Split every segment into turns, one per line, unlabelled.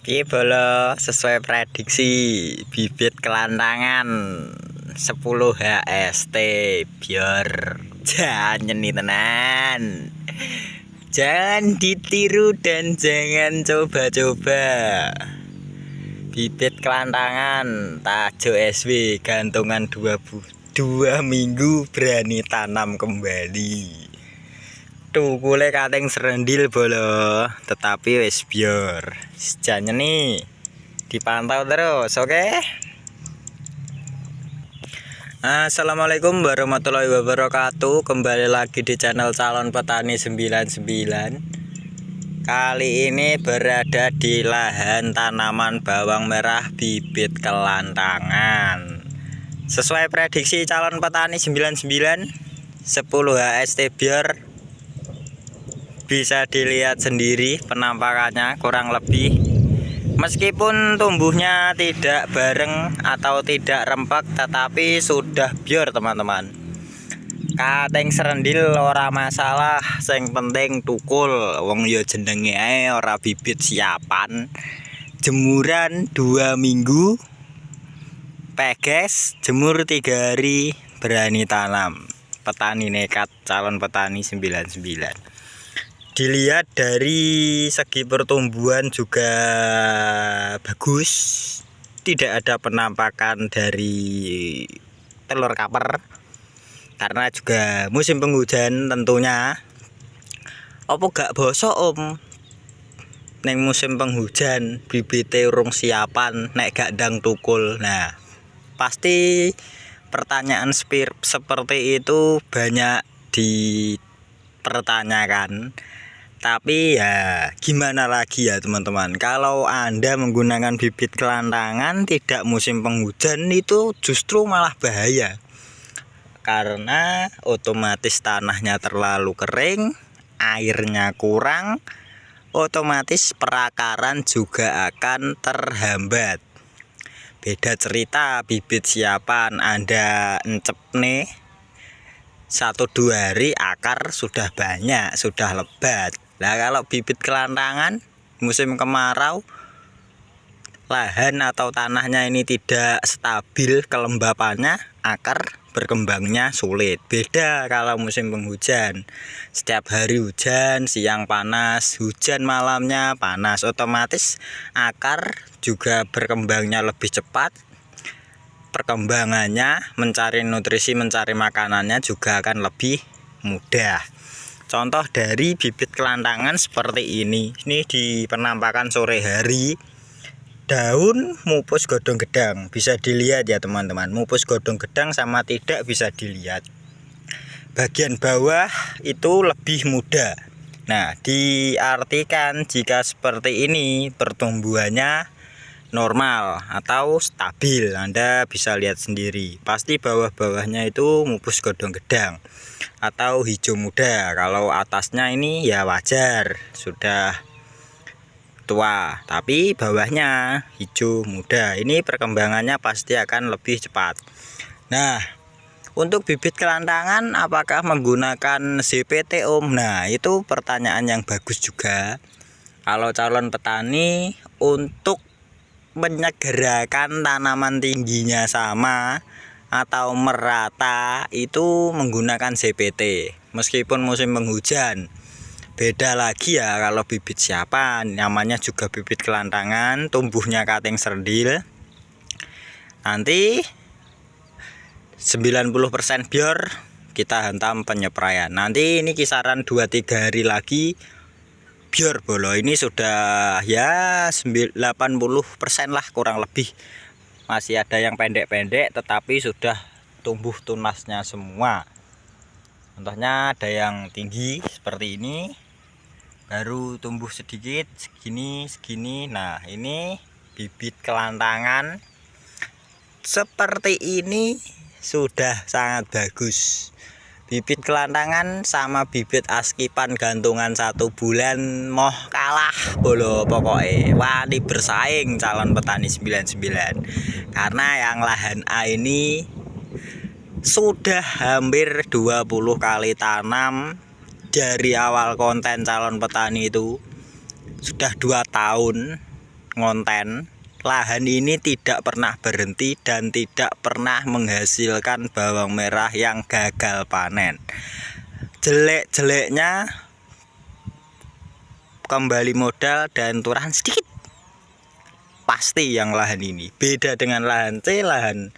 Piye bolo sesuai prediksi bibit kelantangan 10 HST biar jangan nih tenan. Jangan ditiru dan jangan coba-coba. Bibit kelantangan Tajo SW gantungan 2 minggu berani tanam kembali. Tukule kating serendil bolo, tetapi wis biar jangan nih dipantau terus, oke? Assalamualaikum warahmatullahi wabarakatuh. Kembali lagi di channel Calon Petani 99. Kali ini berada di lahan tanaman bawang merah bibit kelantangan. Sesuai prediksi Calon Petani 99, 10 HST biar bisa dilihat sendiri penampakannya kurang lebih. Meskipun tumbuhnya tidak bareng atau tidak rempak, tetapi sudah biar teman-teman. Kating serendil ora masalah, sing penting tukul. Wong yo jenenge ae ora bibit siapan. Jemuran 2 minggu, peges, jemur 3 hari, berani tanam. Petani nekat, calon petani 99. Dilihat dari segi pertumbuhan juga bagus, tidak ada penampakan dari telur kaper karena juga musim penghujan tentunya. Apa gak bosok neng musim penghujan bibite urung siapan nek gak ndang tukul. Nah, pasti pertanyaan seperti itu banyak dipertanyakan. Tapi ya gimana lagi ya teman-teman, kalau Anda menggunakan bibit kelantangan tidak musim penghujan itu justru malah bahaya, karena otomatis tanahnya terlalu kering, airnya kurang, otomatis perakaran juga akan terhambat. Beda cerita bibit siapan, Anda encep nih 1-2 hari akar sudah banyak, sudah lebat. Nah, kalau bibit kelantangan musim kemarau, lahan atau tanahnya ini tidak stabil kelembapannya, akar berkembangnya sulit. Beda kalau musim penghujan, setiap hari hujan, siang panas, hujan malamnya panas, otomatis akar juga berkembangnya lebih cepat. Perkembangannya mencari nutrisi, mencari makanannya juga akan lebih mudah. Contoh dari bibit kelantangan seperti ini di penampakan sore hari, daun mupus godong gedang, bisa dilihat ya teman-teman, mupus godong gedang sama tidak bisa dilihat. Bagian bawah itu lebih muda. Nah, diartikan jika seperti ini pertumbuhannya normal atau stabil, Anda bisa lihat sendiri. Pasti bawah-bawahnya itu mupus godong gedang atau hijau muda. Kalau atasnya ini ya wajar, sudah tua, tapi bawahnya hijau muda. Ini perkembangannya pasti akan lebih cepat. Nah, untuk bibit kelantangan apakah menggunakan ZPT Nah, itu pertanyaan yang bagus juga. Kalau calon petani untuk menyegerakan tanaman tingginya sama atau merata itu menggunakan ZPT meskipun musim penghujan. Beda lagi ya kalau bibit siapan, namanya juga bibit kelantangan, tumbuhnya kating serendil. Nanti 90% biar kita hantam penyepraian. Nanti ini kisaran 2-3 hari lagi biar bolo, ini sudah ya 80% lah kurang lebih. Masih ada yang pendek-pendek tetapi sudah tumbuh tunasnya semua. Contohnya ada yang tinggi seperti ini, baru tumbuh sedikit segini. Nah, ini bibit kelantangan seperti ini sudah sangat bagus. Bibit kelantangan sama bibit askipan gantungan 1 bulan moh kalah bolo pokoknya. Wani bersaing calon petani 99. Karena yang lahan A ini sudah hampir 20 kali tanam. Dari awal konten calon petani itu sudah 2 tahun ngonten, lahan ini tidak pernah berhenti dan tidak pernah menghasilkan bawang merah yang gagal panen. Jelek-jeleknya kembali modal dan turahan sedikit. Pasti yang lahan ini beda dengan lahan C, lahan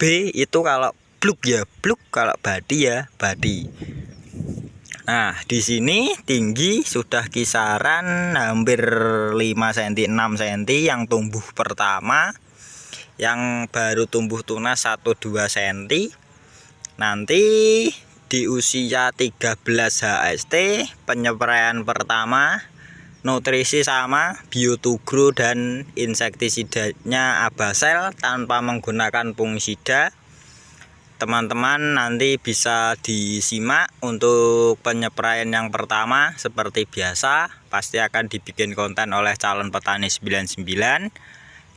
B itu kalau bluk ya bluk, kalau badi ya badi. Nah, di sini tinggi sudah kisaran hampir 5 cm 6 cm yang tumbuh pertama. Yang baru tumbuh tunas 1-2 cm. Nanti di usia 13 HST penyepraian pertama, nutrisi sama, Bio2Grow dan insektisidanya Abasel tanpa menggunakan fungisida. Teman-teman nanti bisa disimak untuk penyepraian yang pertama. Seperti biasa pasti akan dibikin konten oleh calon petani 99.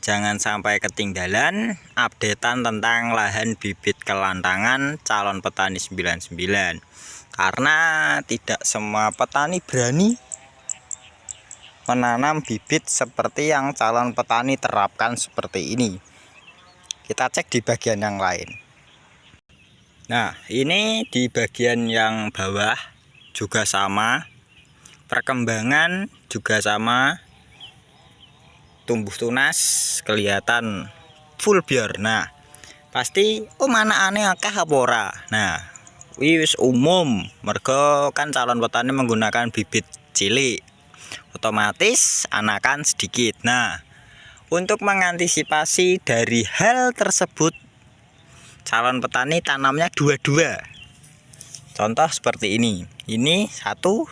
Jangan sampai ketinggalan updatean tentang lahan bibit kelantangan calon petani 99, karena tidak semua petani berani menanam bibit seperti yang calon petani terapkan seperti ini. Kita cek di bagian yang lain. Nah, ini di bagian yang bawah juga sama, perkembangan juga sama, tumbuh tunas kelihatan full biar. Nah, pasti mana aneh akeh apa ora. Nah, wis umum mergo kan calon petani menggunakan bibit cilik, otomatis anakan sedikit. Nah, untuk mengantisipasi dari hal tersebut, calon petani tanamnya dua-dua. Contoh seperti ini. Ini 1,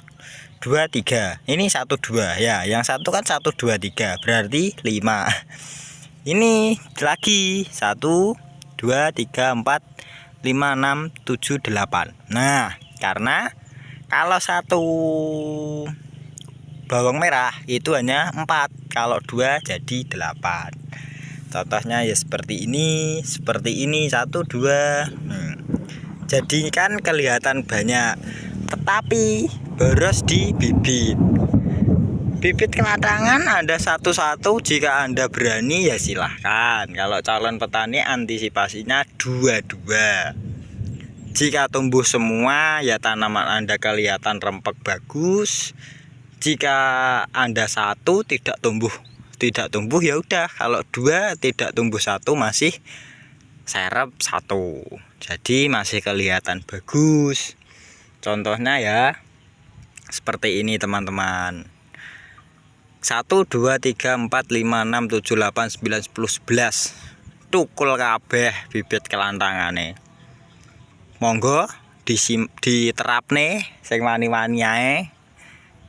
2, 3. Ini 1, 2 ya. Yang satu kan 1, 2, 3 berarti 5. Ini lagi 1, 2, 3, 4, 5, 6, 7, 8. Nah, karena kalau satu bawang merah itu hanya 4, kalau 2 jadi 8. Contohnya ya seperti ini 1, 2. Jadi kan kelihatan banyak, tetapi boros di bibit. Bibit kelantangan ada satu-satu, jika Anda berani ya silahkan. Kalau calon petani antisipasinya dua-dua. Jika tumbuh semua ya tanaman Anda kelihatan rempek bagus. Jika Anda satu tidak tumbuh ya udah. Kalau 2 tidak tumbuh 1 masih serep 1, jadi masih kelihatan bagus. Contohnya ya seperti ini teman-teman. 1, 2, 3, 4, 5, 6, 7, 8, 9, 10, 11 tukul kabeh bibit kelantangane. Monggo diterapne sing wani-wani ae,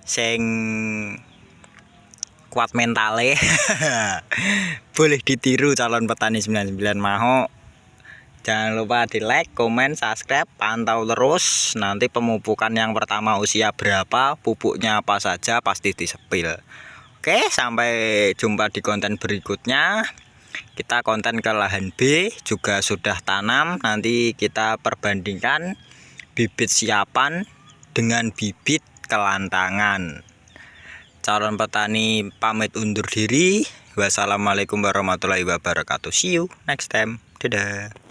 sing kuat mentale. Boleh ditiru calon petani 99 mau. Jangan lupa di like, komen, subscribe, pantau terus. Nanti pemupukan yang pertama usia berapa, pupuknya apa saja pasti disepil. Oke, sampai jumpa di konten berikutnya. Kita konten ke lahan B juga sudah tanam. Nanti kita perbandingkan bibit siapan dengan bibit kelantangan. Calon petani pamit undur diri. Wassalamualaikum warahmatullahi wabarakatuh. See you next time. Dadah.